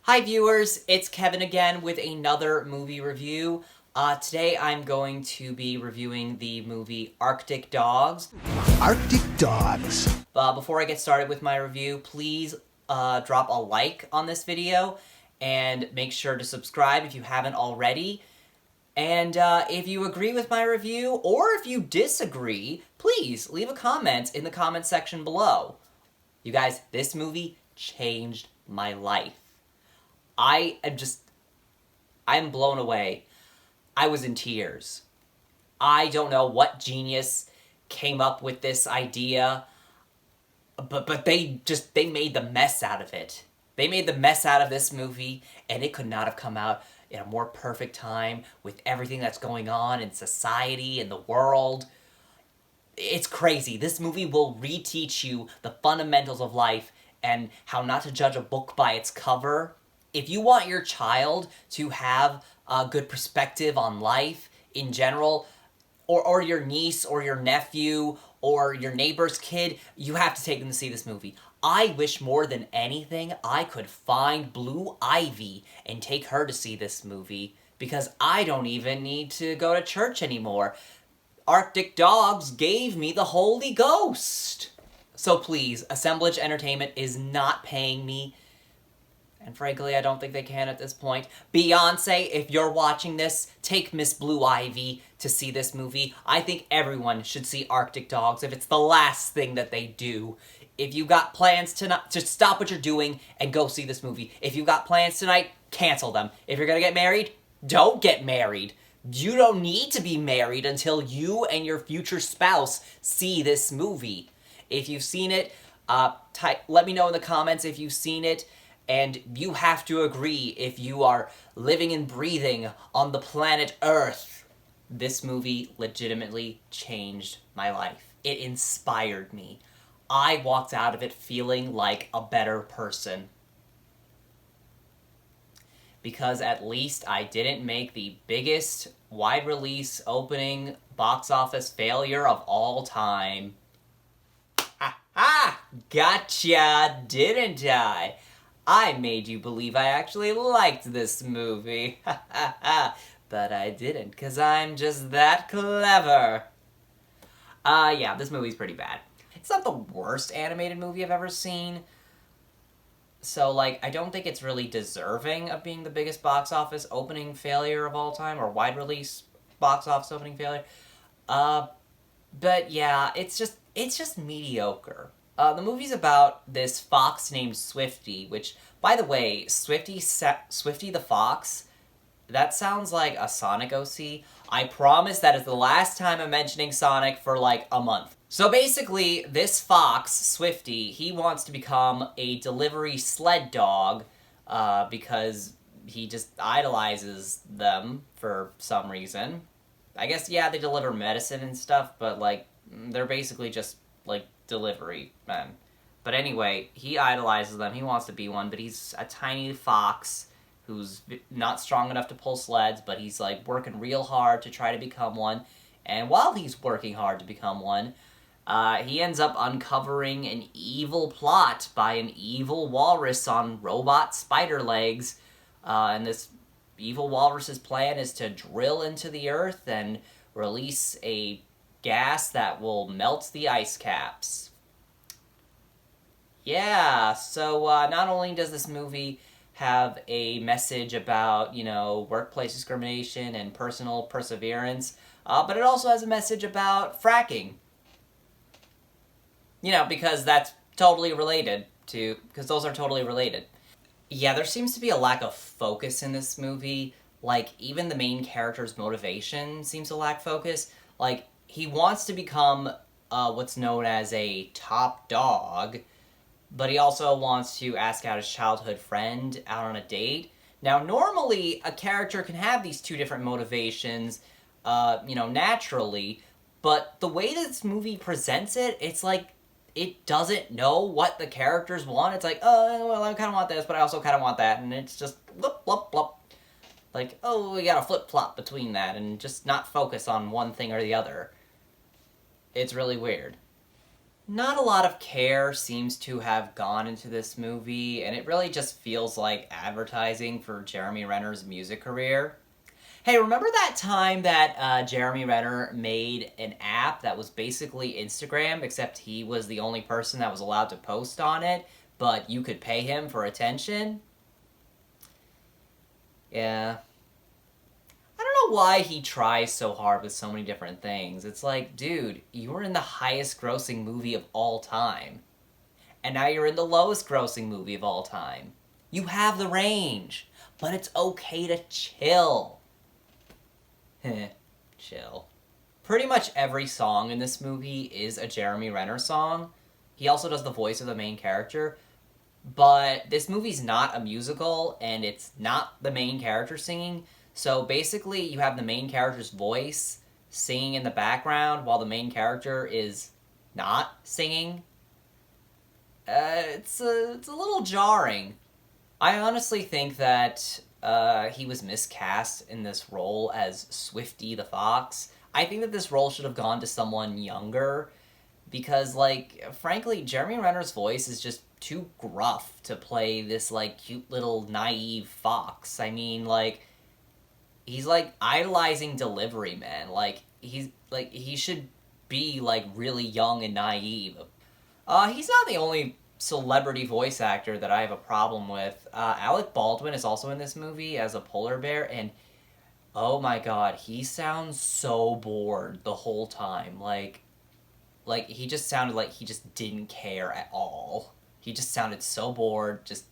Hi viewers, it's Kevin again with another movie review. Today I'm going to be reviewing the movie Arctic Dogs. Arctic Dogs. Before I get started with my review, please drop a like on this video and make sure to subscribe if you haven't already. And if you agree with my review, or if you disagree, please leave a comment in the comment section below. You guys, this movie changed my life. I'm blown away. I was in tears. I don't know what genius came up with this idea, but they made the mess out of it. They made the mess out of this movie, and it could not have come out in a more perfect time with everything that's going on in society and the world. It's crazy. This movie will reteach you the fundamentals of life and how not to judge a book by its cover. If you want your child to have a good perspective on life in general, or your niece or your nephew or your neighbor's kid, you have to take them to see this movie. I wish more than anything I could find Blue Ivy and take her to see this movie, because I don't even need to go to church anymore. Arctic Dogs gave me the Holy Ghost. So please, Assemblage Entertainment is not paying me. And frankly, I don't think they can at this point. Beyonce, if you're watching this, take Miss Blue Ivy to see this movie. I think everyone should see Arctic Dogs if it's the last thing that they do. If you got plans tonight, just stop what you're doing and go see this movie. If you got plans tonight, cancel them. If you're gonna get married, don't get married. You don't need to be married until you and your future spouse see this movie. If you've seen it, let me know in the comments if you've seen it. And you have to agree if you are living and breathing on the planet Earth. This movie legitimately changed my life. It inspired me. I walked out of it feeling like a better person. Because at least I didn't make the biggest wide release opening box office failure of all time. Ha ha! Gotcha, didn't I? I made you believe I actually liked this movie. Ha ha ha. But I didn't, because I'm just that clever. Yeah, this movie's pretty bad. It's not the worst animated movie I've ever seen. So, like, I don't think it's really deserving of being the biggest box office opening failure of all time, or wide release box office opening failure. But yeah, it's just mediocre. The movie's about this fox named Swifty, which, by the way, Swifty the Fox, that sounds like a Sonic OC. I promise that is the last time I'm mentioning Sonic for like a month. So basically, this fox, Swifty, he wants to become a delivery sled dog, because he just idolizes them for some reason. I guess, yeah, they deliver medicine and stuff, but, like, they're basically just, like, delivery men. But anyway, he idolizes them. He wants to be one, but he's a tiny fox who's not strong enough to pull sleds, but he's, like, working real hard to try to become one. And while he's working hard to become one, he ends up uncovering an evil plot by an evil walrus on robot spider legs. And this evil walrus's plan is to drill into the earth and release a gas that will melt the ice caps. Yeah, so not only does this movie have a message about, you know, workplace discrimination and personal perseverance, but it also has a message about fracking. You know, because that's totally related to, because those are totally related. Yeah, there seems to be a lack of focus in this movie. Like, even the main character's motivation seems to lack focus. Like, he wants to become what's known as a top dog, but he also wants to ask out his childhood friend out on a date. Now, normally, a character can have these two different motivations, you know, naturally, but the way this movie presents it, it's like, it doesn't know what the characters want. It's like, oh, well, I kind of want this, but I also kind of want that, and it's just, blop, blop, blop. Like, oh, we gotta flip-flop between that, and just not focus on one thing or the other. It's really weird. Not a lot of care seems to have gone into this movie, and it really just feels like advertising for Jeremy Renner's music career. Hey, remember that time that Jeremy Renner made an app that was basically Instagram, except he was the only person that was allowed to post on it, but you could pay him for attention? Yeah. I don't know why he tries so hard with so many different things. It's like, dude, you were in the highest grossing movie of all time. And now you're in the lowest grossing movie of all time. You have the range, but it's okay to chill. Chill. Pretty much every song in this movie is a Jeremy Renner song. He also does the voice of the main character, but this movie's not a musical, and it's not the main character singing, so basically you have the main character's voice singing in the background while the main character is not singing. It's a little jarring. I honestly think that he was miscast in this role as Swifty the Fox. I think that this role should have gone to someone younger, because, like, frankly, Jeremy Renner's voice is just too gruff to play this, like, cute little naive fox. I mean, like, he's, like, idolizing Delivery Man. Like, he should be, like, really young and naive. He's not the only celebrity voice actor that I have a problem with. Alec Baldwin is also in this movie as a polar bear, and oh my god, he sounds so bored the whole time. Like, he just sounded like he just didn't care at all. He just sounded so bored, just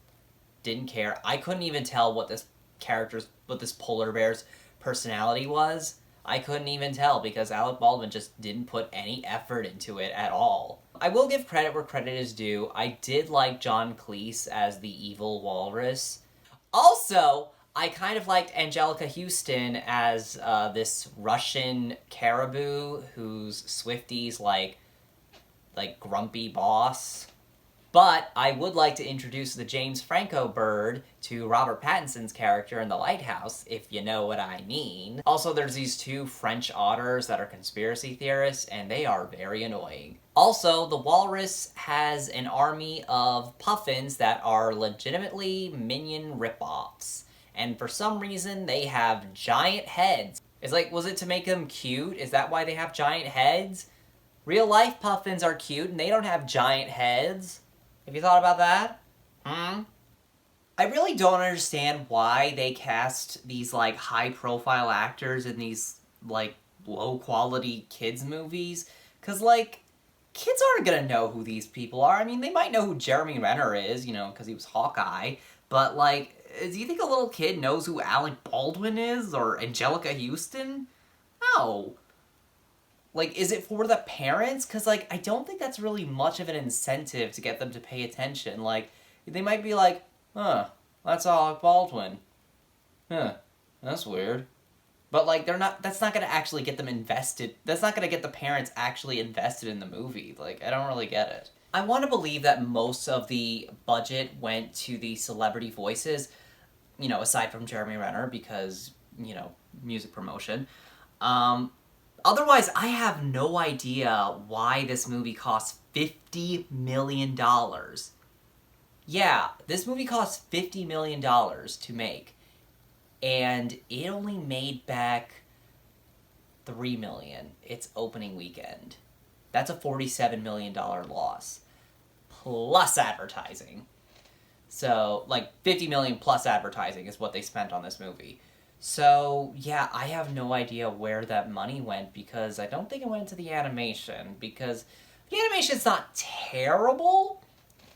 didn't care. I couldn't even tell what this polar bear's personality was. I couldn't even tell because Alec Baldwin just didn't put any effort into it at all. I will give credit where credit is due. I did like John Cleese as the evil walrus. Also, I kind of liked Angelica Houston as this Russian caribou who's Swifty's like grumpy boss. But I would like to introduce the James Franco bird to Robert Pattinson's character in The Lighthouse, if you know what I mean. Also, there's these two French otters that are conspiracy theorists, and they are very annoying. Also, the walrus has an army of puffins that are legitimately minion ripoffs. And for some reason, they have giant heads. It's like, was it to make them cute? Is that why they have giant heads? Real life puffins are cute, and they don't have giant heads. Have you thought about that? I really don't understand why they cast these, like, high-profile actors in these, like, low-quality kids movies. Because, like, kids aren't gonna know who these people are. I mean, they might know who Jeremy Renner is, you know, because he was Hawkeye. But, like, do you think a little kid knows who Alec Baldwin is? Or Angelica Houston? No. Like, is it for the parents? Because, like, I don't think that's really much of an incentive to get them to pay attention. Like, they might be like, huh, that's Alec Baldwin. Huh, that's weird. But, like, that's not going to actually get them invested. That's not going to get the parents actually invested in the movie. Like, I don't really get it. I want to believe that most of the budget went to the celebrity voices, you know, aside from Jeremy Renner, because, you know, music promotion. Otherwise, I have no idea why this movie cost $50 million. Yeah, this movie cost $50 million to make, and it only made back $3 million its opening weekend. That's a $47 million loss, plus advertising. So, like, $50 million plus advertising is what they spent on this movie. So, yeah, I have no idea where that money went, because I don't think it went to the animation, because the animation's not terrible,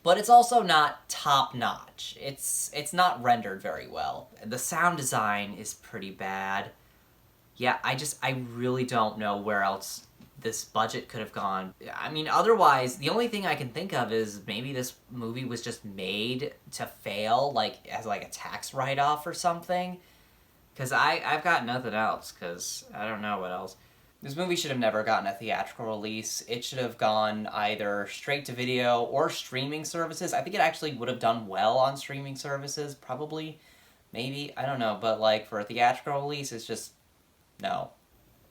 but it's also not top-notch. It's not rendered very well. The sound design is pretty bad. Yeah, I really don't know where else this budget could have gone. I mean, otherwise, the only thing I can think of is maybe this movie was just made to fail, like, as, like, a tax write-off or something. Because I've got nothing else, because I don't know what else. This movie should have never gotten a theatrical release. It should have gone either straight to video or streaming services. I think it actually would have done well on streaming services, probably, maybe, I don't know. But, like, for a theatrical release, it's just, no.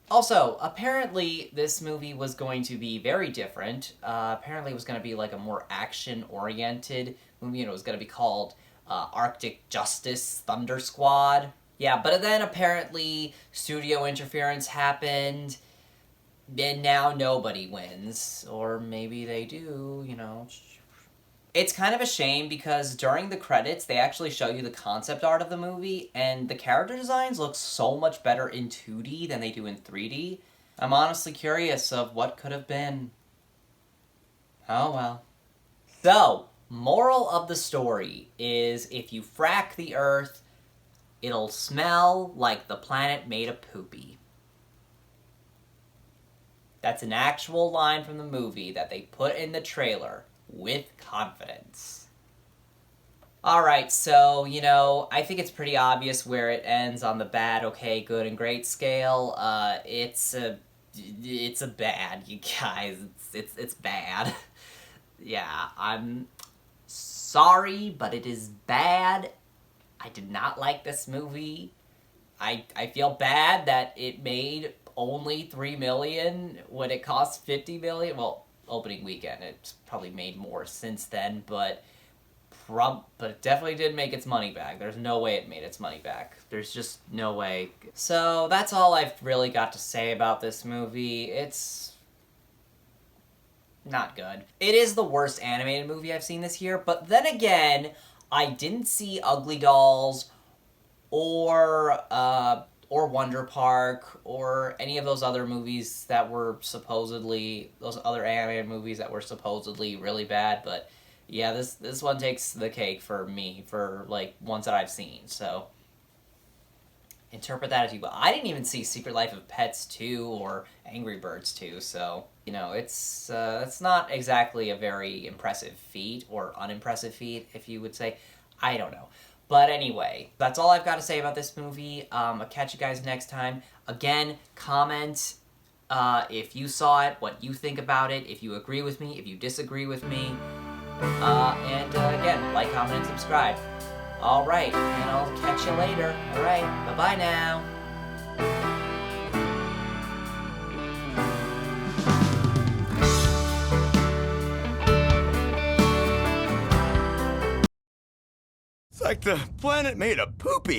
Also, apparently this movie was going to be very different. Apparently it was going to be like a more action-oriented movie, and it was going to be called Arctic Justice Thunder Squad. Yeah, but then apparently studio interference happened, and now nobody wins. Or maybe they do, you know. It's kind of a shame because during the credits, they actually show you the concept art of the movie, and the character designs look so much better in 2D than they do in 3D. I'm honestly curious of what could have been. Oh well. So, moral of the story is if you frack the earth, it'll smell like the planet made of poopy. That's an actual line from the movie that they put in the trailer with confidence. Alright, so, you know, I think it's pretty obvious where it ends on the bad, okay, good, and great scale. It's a bad, you guys. It's bad. Yeah, I'm sorry, but it is bad. I did not like this movie. I feel bad that it made only $3 million when it cost $50 million. Well, opening weekend, it's probably made more since then, but it definitely didn't make its money back. There's no way it made its money back. There's just no way. So that's all I've really got to say about this movie. It's not good. It is the worst animated movie I've seen this year, but then again, I didn't see Ugly Dolls or Wonder Park or any of those other movies that were supposedly, those other animated movies that were supposedly really bad, but yeah, this one takes the cake for me, for like ones that I've seen, so interpret that as you will. I didn't even see Secret Life of Pets 2 or Angry Birds 2, so, you know, it's not exactly a very impressive feat, or unimpressive feat, if you would say. I don't know. But anyway, that's all I've got to say about this movie. I'll catch you guys next time. Again, comment if you saw it, what you think about it, if you agree with me, if you disagree with me. And again, like, comment, and subscribe. Alright, and I'll catch you later. Alright, bye-bye now. It's like the planet made of poopy.